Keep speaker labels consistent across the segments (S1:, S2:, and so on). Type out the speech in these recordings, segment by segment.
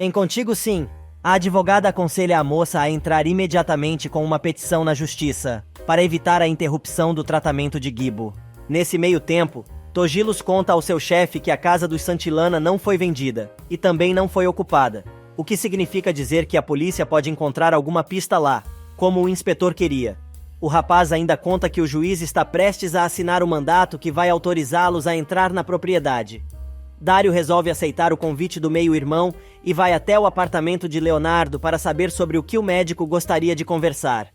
S1: Em Contigo Sim, a advogada aconselha a moça a entrar imediatamente com uma petição na justiça, para evitar a interrupção do tratamento de Gibo. Nesse meio tempo, Togilos conta ao seu chefe que a casa dos Santilana não foi vendida, e também não foi ocupada, o que significa dizer que a polícia pode encontrar alguma pista lá, como o inspetor queria. O rapaz ainda conta que o juiz está prestes a assinar o mandato que vai autorizá-los a entrar na propriedade. Dário resolve aceitar o convite do meio-irmão e vai até o apartamento de Leonardo para saber sobre o que o médico gostaria de conversar.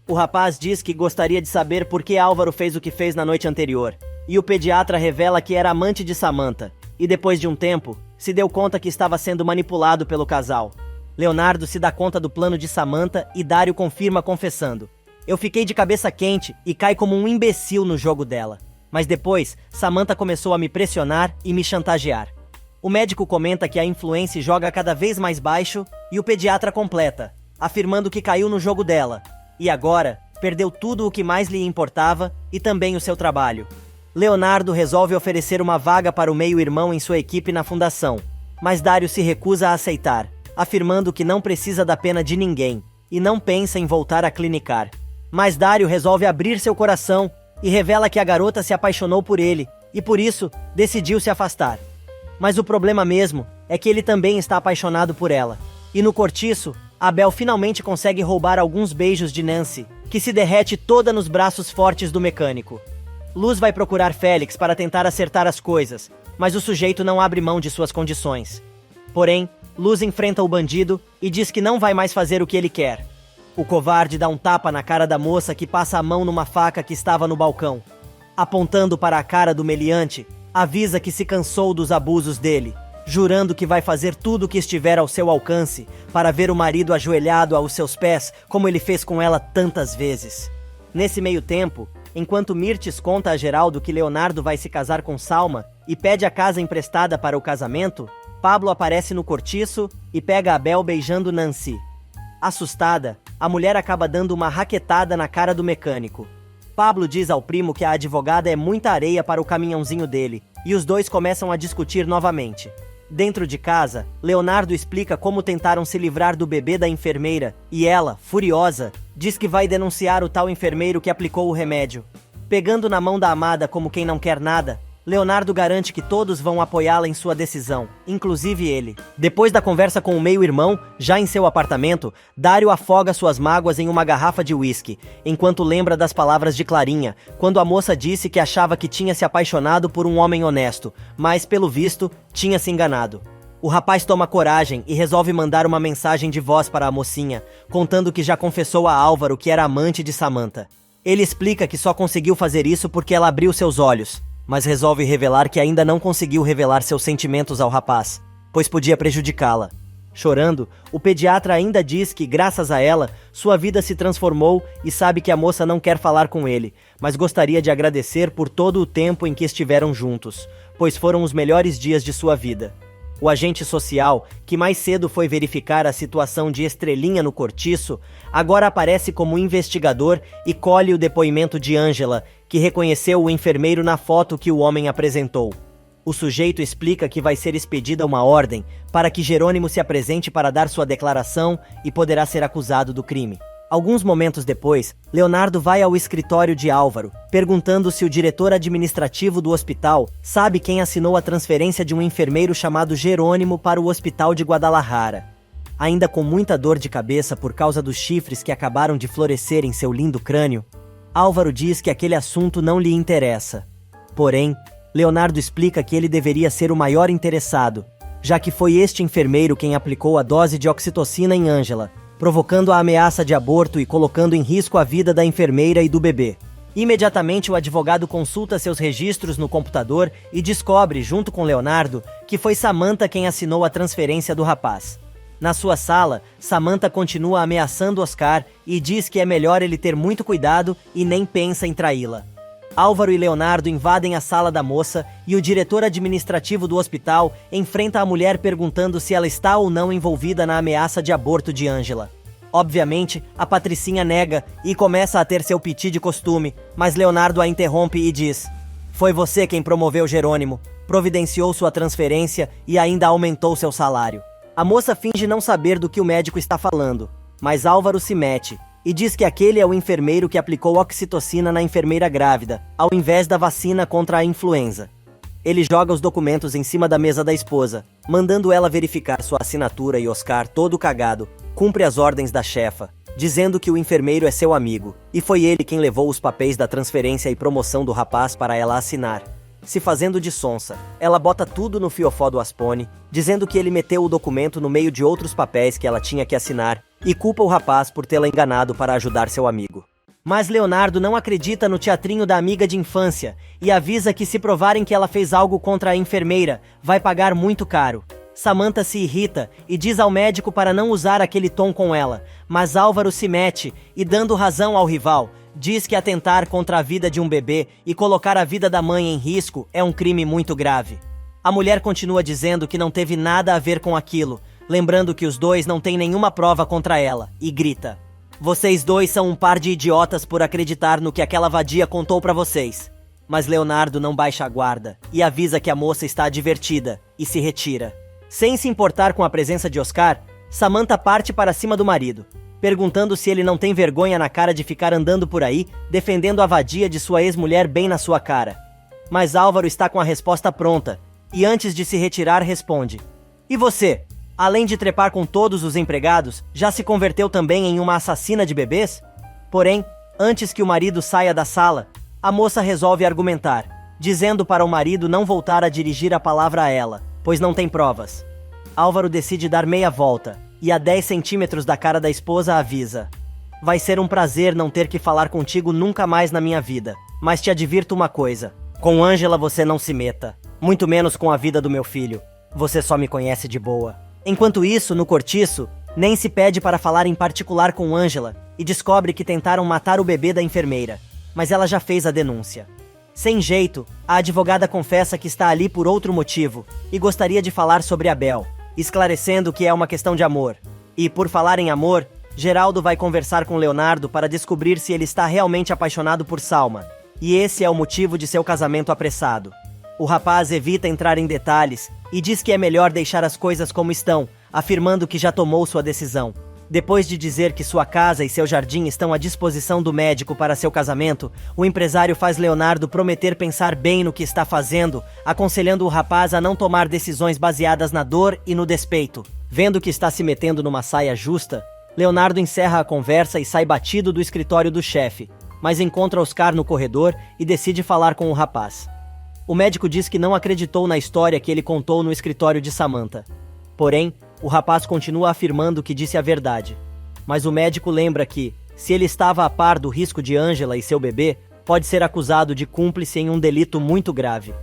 S1: O rapaz diz que gostaria de saber por que Álvaro fez o que fez na noite anterior, e o pediatra revela que era amante de Samantha, e depois de um tempo, se deu conta que estava sendo manipulado pelo casal. Leonardo se dá conta do plano de Samantha e Dário confirma confessando: "Eu fiquei de cabeça quente e cai como um imbecil no jogo dela. Mas depois, Samantha começou a me pressionar e me chantagear." O médico comenta que a influência joga cada vez mais baixo e o pediatra completa, afirmando que caiu no jogo dela, e agora perdeu tudo o que mais lhe importava e também o seu trabalho. Leonardo resolve oferecer uma vaga para o meio-irmão em sua equipe na fundação, mas Dário se recusa a aceitar, afirmando que não precisa da pena de ninguém e não pensa em voltar a clinicar. Mas Dário resolve abrir seu coração e revela que a garota se apaixonou por ele e por isso decidiu se afastar. Mas o problema mesmo é que ele também está apaixonado por ela. E no cortiço, Abel finalmente consegue roubar alguns beijos de Nancy, que se derrete toda nos braços fortes do mecânico. Luz vai procurar Félix para tentar acertar as coisas, mas o sujeito não abre mão de suas condições. Porém, Luz enfrenta o bandido e diz que não vai mais fazer o que ele quer. O covarde dá um tapa na cara da moça que passa a mão numa faca que estava no balcão. Apontando para a cara do meliante, avisa que se cansou dos abusos dele, jurando que vai fazer tudo o que estiver ao seu alcance para ver o marido ajoelhado aos seus pés, como ele fez com ela tantas vezes. Nesse meio tempo, enquanto Mirtes conta a Geraldo que Leonardo vai se casar com Salma e pede a casa emprestada para o casamento, Pablo aparece no cortiço e pega Abel beijando Nancy. Assustada, a mulher acaba dando uma raquetada na cara do mecânico. Pablo diz ao primo que a advogada é muita areia para o caminhãozinho dele, e os dois começam a discutir novamente. Dentro de casa, Leonardo explica como tentaram se livrar do bebê da enfermeira, e ela, furiosa, diz que vai denunciar o tal enfermeiro que aplicou o remédio. Pegando na mão da amada como quem não quer nada, Leonardo garante que todos vão apoiá-la em sua decisão, inclusive ele. Depois da conversa com o meio-irmão, já em seu apartamento, Dário afoga suas mágoas em uma garrafa de uísque, enquanto lembra das palavras de Clarinha, quando a moça disse que achava que tinha se apaixonado por um homem honesto, mas, pelo visto, tinha se enganado. O rapaz toma coragem e resolve mandar uma mensagem de voz para a mocinha, contando que já confessou a Álvaro que era amante de Samantha. Ele explica que só conseguiu fazer isso porque ela abriu seus olhos, mas resolve revelar que ainda não conseguiu revelar seus sentimentos ao rapaz, pois podia prejudicá-la. Chorando, o pediatra ainda diz que, graças a ela, sua vida se transformou e sabe que a moça não quer falar com ele, mas gostaria de agradecer por todo o tempo em que estiveram juntos, pois foram os melhores dias de sua vida. O agente social, que mais cedo foi verificar a situação de Estrelinha no cortiço, agora aparece como investigador e colhe o depoimento de Ângela, que reconheceu o enfermeiro na foto que o homem apresentou. O sujeito explica que vai ser expedida uma ordem para que Jerônimo se apresente para dar sua declaração e poderá ser acusado do crime. Alguns momentos depois, Leonardo vai ao escritório de Álvaro, perguntando se o diretor administrativo do hospital sabe quem assinou a transferência de um enfermeiro chamado Jerônimo para o hospital de Guadalajara. Ainda com muita dor de cabeça por causa dos chifres que acabaram de florescer em seu lindo crânio, Álvaro diz que aquele assunto não lhe interessa. Porém, Leonardo explica que ele deveria ser o maior interessado, já que foi este enfermeiro quem aplicou a dose de oxitocina em Ângela, provocando a ameaça de aborto e colocando em risco a vida da enfermeira e do bebê. Imediatamente o advogado consulta seus registros no computador e descobre, junto com Leonardo, que foi Samantha quem assinou a transferência do rapaz. Na sua sala, Samantha continua ameaçando Oscar e diz que é melhor ele ter muito cuidado e nem pensa em traí-la. Álvaro e Leonardo invadem a sala da moça e o diretor administrativo do hospital enfrenta a mulher perguntando se ela está ou não envolvida na ameaça de aborto de Ângela. Obviamente, a Patricinha nega e começa a ter seu piti de costume, mas Leonardo a interrompe e diz: "Foi você quem promoveu Jerônimo, providenciou sua transferência e ainda aumentou seu salário." A moça finge não saber do que o médico está falando, mas Álvaro se mete e diz que aquele é o enfermeiro que aplicou oxitocina na enfermeira grávida, ao invés da vacina contra a influenza. Ele joga os documentos em cima da mesa da esposa, mandando ela verificar sua assinatura, e Oscar, todo cagado, cumpre as ordens da chefa, dizendo que o enfermeiro é seu amigo, e foi ele quem levou os papéis da transferência e promoção do rapaz para ela assinar. Se fazendo de sonsa, ela bota tudo no fiofó do Aspone, dizendo que ele meteu o documento no meio de outros papéis que ela tinha que assinar, e culpa o rapaz por tê-la enganado para ajudar seu amigo. Mas Leonardo não acredita no teatrinho da amiga de infância, e avisa que se provarem que ela fez algo contra a enfermeira, vai pagar muito caro. Samantha se irrita e diz ao médico para não usar aquele tom com ela, mas Álvaro se mete e, dando razão ao rival, diz que atentar contra a vida de um bebê e colocar a vida da mãe em risco é um crime muito grave. A mulher continua dizendo que não teve nada a ver com aquilo, lembrando que os dois não têm nenhuma prova contra ela, e grita: "Vocês dois são um par de idiotas por acreditar no que aquela vadia contou pra vocês." Mas Leonardo não baixa a guarda e avisa que a moça está divertida e se retira. Sem se importar com a presença de Oscar, Samantha parte para cima do marido, perguntando se ele não tem vergonha na cara de ficar andando por aí, defendendo a vadia de sua ex-mulher bem na sua cara. Mas Álvaro está com a resposta pronta, e antes de se retirar responde: "E você? Além de trepar com todos os empregados, já se converteu também em uma assassina de bebês?" Porém, antes que o marido saia da sala, a moça resolve argumentar, dizendo para o marido não voltar a dirigir a palavra a ela, pois não tem provas. Álvaro decide dar meia volta, e a 10 centímetros da cara da esposa avisa: "Vai ser um prazer não ter que falar contigo nunca mais na minha vida, mas te advirto uma coisa, com Ângela você não se meta, muito menos com a vida do meu filho, você só me conhece de boa." Enquanto isso, no cortiço, Nancy pede para falar em particular com Ângela e descobre que tentaram matar o bebê da enfermeira, mas ela já fez a denúncia. Sem jeito, a advogada confessa que está ali por outro motivo e gostaria de falar sobre Abel, esclarecendo que é uma questão de amor. E, por falar em amor, Geraldo vai conversar com Leonardo para descobrir se ele está realmente apaixonado por Salma, e esse é o motivo de seu casamento apressado. O rapaz evita entrar em detalhes e diz que é melhor deixar as coisas como estão, afirmando que já tomou sua decisão. Depois de dizer que sua casa e seu jardim estão à disposição do médico para seu casamento, o empresário faz Leonardo prometer pensar bem no que está fazendo, aconselhando o rapaz a não tomar decisões baseadas na dor e no despeito. Vendo que está se metendo numa saia justa, Leonardo encerra a conversa e sai batido do escritório do chefe, mas encontra Oscar no corredor e decide falar com o rapaz. O médico diz que não acreditou na história que ele contou no escritório de Samantha. Porém, o rapaz continua afirmando que disse a verdade. Mas o médico lembra que, se ele estava a par do risco de Ângela e seu bebê, pode ser acusado de cúmplice em um delito muito grave.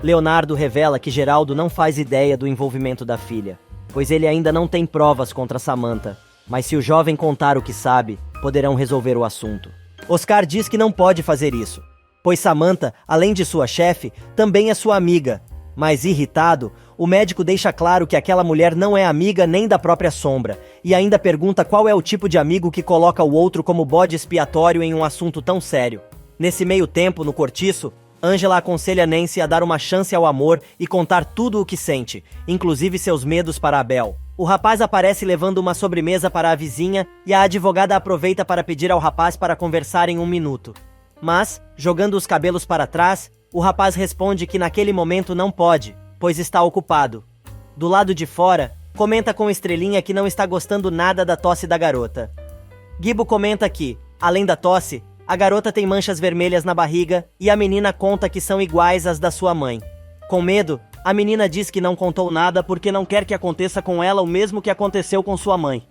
S1: Leonardo revela que Geraldo não faz ideia do envolvimento da filha, pois ele ainda não tem provas contra Samantha, mas se o jovem contar o que sabe, poderão resolver o assunto. Oscar diz que não pode fazer isso, pois Samantha, além de sua chefe, também é sua amiga. Mas irritado, o médico deixa claro que aquela mulher não é amiga nem da própria Sombra, e ainda pergunta qual é o tipo de amigo que coloca o outro como bode expiatório em um assunto tão sério. Nesse meio tempo, no cortiço, Ângela aconselha Nancy a dar uma chance ao amor e contar tudo o que sente, inclusive seus medos para Abel. O rapaz aparece levando uma sobremesa para a vizinha e a advogada aproveita para pedir ao rapaz para conversar em 1 minuto. Mas, jogando os cabelos para trás, o rapaz responde que naquele momento não pode, pois está ocupado. Do lado de fora, comenta com Estrelinha que não está gostando nada da tosse da garota. Gibo comenta que, além da tosse, a garota tem manchas vermelhas na barriga e a menina conta que são iguais às da sua mãe. Com medo, a menina diz que não contou nada porque não quer que aconteça com ela o mesmo que aconteceu com sua mãe.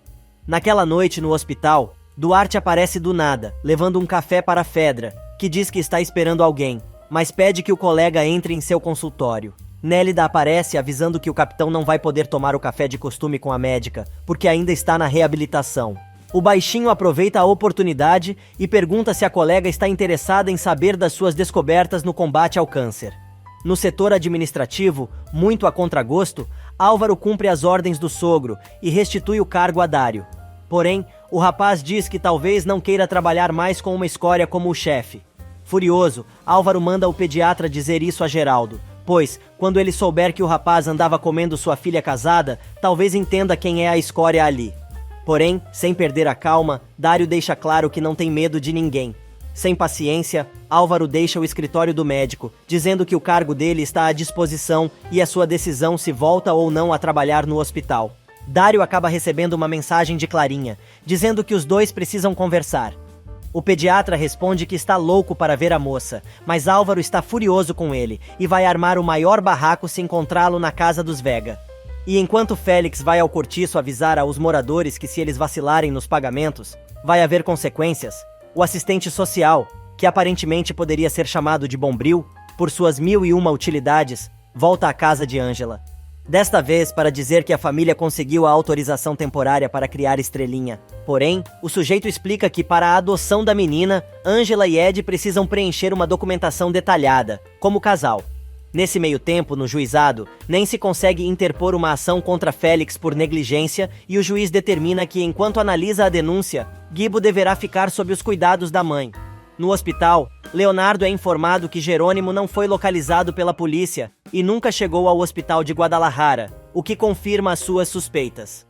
S1: Naquela noite no hospital, Duarte aparece do nada, levando um café para Fedra, que diz que está esperando alguém, mas pede que o colega entre em seu consultório. Nélida aparece avisando que o capitão não vai poder tomar o café de costume com a médica, porque ainda está na reabilitação. O baixinho aproveita a oportunidade e pergunta se a colega está interessada em saber das suas descobertas no combate ao câncer. No setor administrativo, muito a contragosto, Álvaro cumpre as ordens do sogro e restitui o cargo a Dário. Porém, o rapaz diz que talvez não queira trabalhar mais com uma escória como o chefe. Furioso, Álvaro manda o pediatra dizer isso a Geraldo, Pois, quando ele souber que o rapaz andava comendo sua filha casada, talvez entenda quem é a escória ali. Porém, sem perder a calma, Dário deixa claro que não tem medo de ninguém. Sem paciência, Álvaro deixa o escritório do médico, dizendo que o cargo dele está à disposição e a sua decisão se volta ou não a trabalhar no hospital. Dário acaba recebendo uma mensagem de Clarinha, dizendo que os dois precisam conversar. O pediatra responde que está louco para ver a moça, mas Álvaro está furioso com ele e vai armar o maior barraco se encontrá-lo na casa dos Vega. E enquanto Félix vai ao cortiço avisar aos moradores que se eles vacilarem nos pagamentos, vai haver consequências, o assistente social, que aparentemente poderia ser chamado de Bombril, por suas 1001 utilidades, volta à casa de Ângela. Desta vez para dizer que a família conseguiu a autorização temporária para criar Estrelinha. Porém, o sujeito explica que para a adoção da menina, Ângela e Ed precisam preencher uma documentação detalhada, como casal. Nesse meio tempo, no juizado, nem se consegue interpor uma ação contra Félix por negligência e o juiz determina que, enquanto analisa a denúncia, Gibo deverá ficar sob os cuidados da mãe. No hospital, Leonardo é informado que Jerônimo não foi localizado pela polícia e nunca chegou ao hospital de Guadalajara, o que confirma as suas suspeitas.